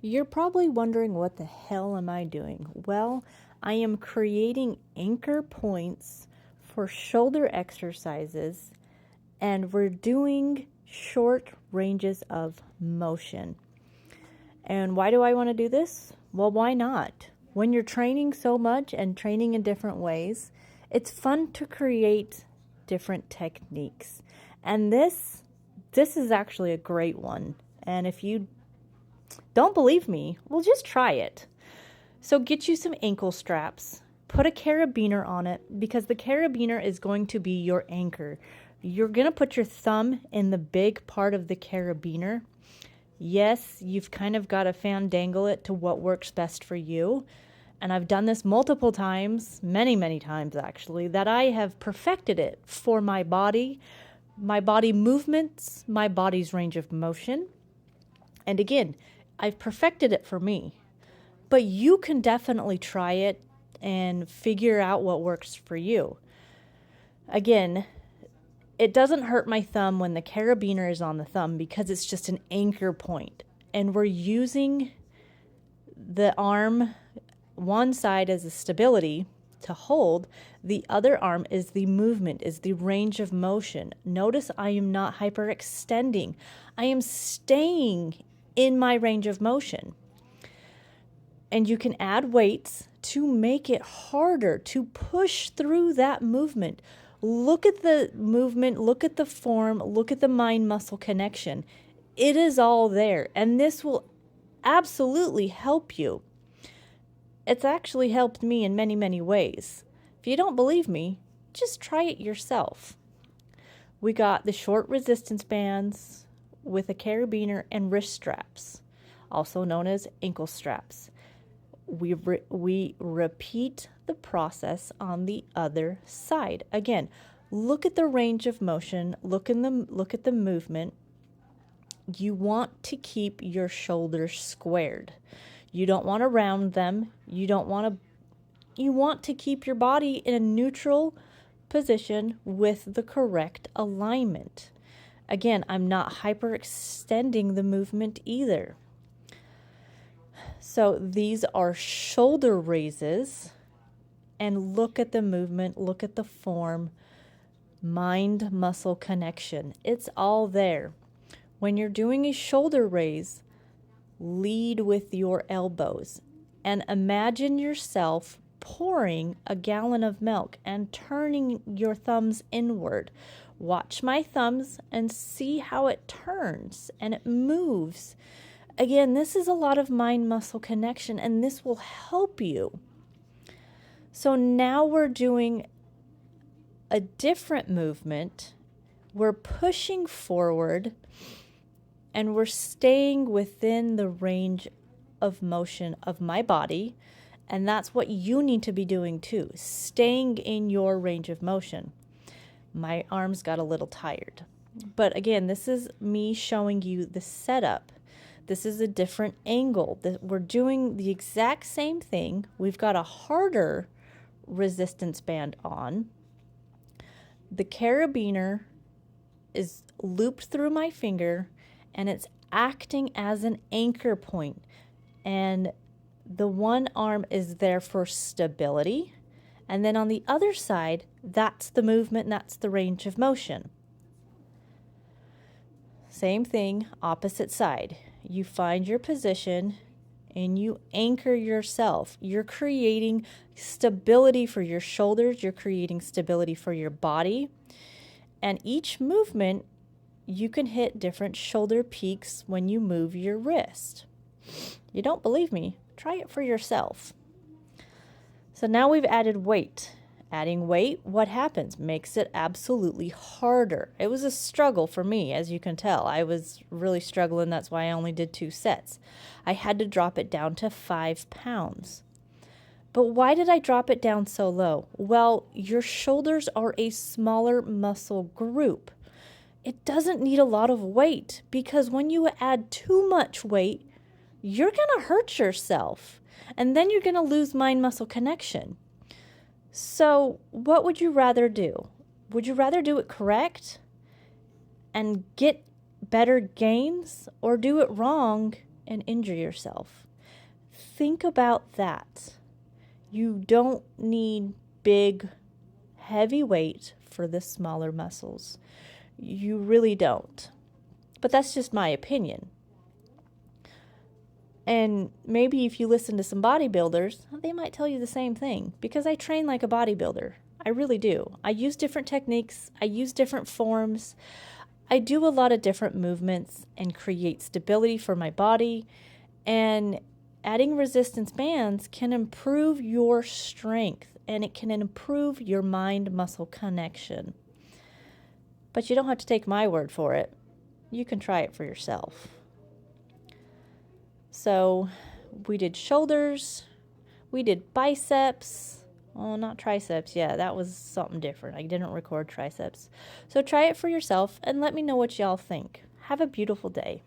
You're probably wondering, what the hell am I doing? Well, I am creating anchor points for shoulder exercises, and we're doing short ranges of motion. And why do I want to do this? Well, why not? When you're training so much and training in different ways, it's fun to create different techniques. And this is actually a great one. And if you don't believe me, well, just try it. So get you some ankle straps, put a carabiner on it, because the carabiner is going to be your anchor. You're going to put your thumb in the big part of the carabiner. Yes, you've kind of got to fandangle it to what works best for you. And I've done this multiple times, many times actually, that I have perfected it for my body movements, my body's range of motion. And again, I've perfected it for me. But you can definitely try it and figure out what works for you. Again, it doesn't hurt my thumb when the carabiner is on the thumb because it's just an anchor point. And we're using the arm, one side as a stability to hold, the other arm is the movement, is the range of motion. Notice I am not hyperextending. I am staying in my range of motion. And you can add weights to make it harder to push through that movement. Look at the movement, look at the form, look at the mind-muscle connection. It is all there, and this will absolutely help you. It's actually helped me in many ways. If you don't believe me, just try it yourself. We got the short resistance bands with a carabiner and wrist straps, also known as ankle straps. We repeat the process on the other side. Again, look at the range of motion, look at the movement. You want to keep your shoulders squared. You don't want to round them. You want to keep your body in a neutral position with the correct alignment. Again, I'm not hyperextending the movement either. So these are shoulder raises, and look at the movement, look at the form, mind-muscle connection. It's all there. When you're doing a shoulder raise, lead with your elbows and imagine yourself pouring a gallon of milk and turning your thumbs inward. Watch my thumbs and see how it turns and it moves. Again, this is a lot of mind-muscle connection, and this will help you. So now we're doing a different movement. We're pushing forward, and we're staying within the range of motion of my body, and that's what you need to be doing too, staying in your range of motion. My arms got a little tired. But again, this is me showing you the setup. This is a different angle. We're doing the exact same thing. We've got a harder resistance band on. The carabiner is looped through my finger, and it's acting as an anchor point. And the one arm is there for stability. And then on the other side, that's the movement, and that's the range of motion. Same thing, opposite side. You find your position and you anchor yourself. You're creating stability for your shoulders. You're creating stability for your body. And each movement, you can hit different shoulder peaks when you move your wrist. You don't believe me? Try it for yourself. So now we've added weight. Adding weight, what happens? Makes it absolutely harder. It was a struggle for me, as you can tell. I was really struggling. That's why I only did 2 sets. I had to drop it down to 5 pounds. But why did I drop it down so low? Well, your shoulders are a smaller muscle group. It doesn't need a lot of weight, because when you add too much weight, you're going to hurt yourself. And then you're going to lose mind-muscle connection. So what would you rather do? Would you rather do it correct and get better gains, or do it wrong and injure yourself. Think about that. You don't need big, heavy weight for the smaller muscles. You really don't. But that's just my opinion. And maybe if you listen to some bodybuilders, they might tell you the same thing, because I train like a bodybuilder. I really do. I use different techniques. I use different forms. I do a lot of different movements and create stability for my body. And adding resistance bands can improve your strength, and it can improve your mind-muscle connection. But you don't have to take my word for it. You can try it for yourself. So we did shoulders, we did biceps. Oh, not triceps. Yeah, that was something different. I didn't record triceps. So try it for yourself and let me know what y'all think. Have a beautiful day.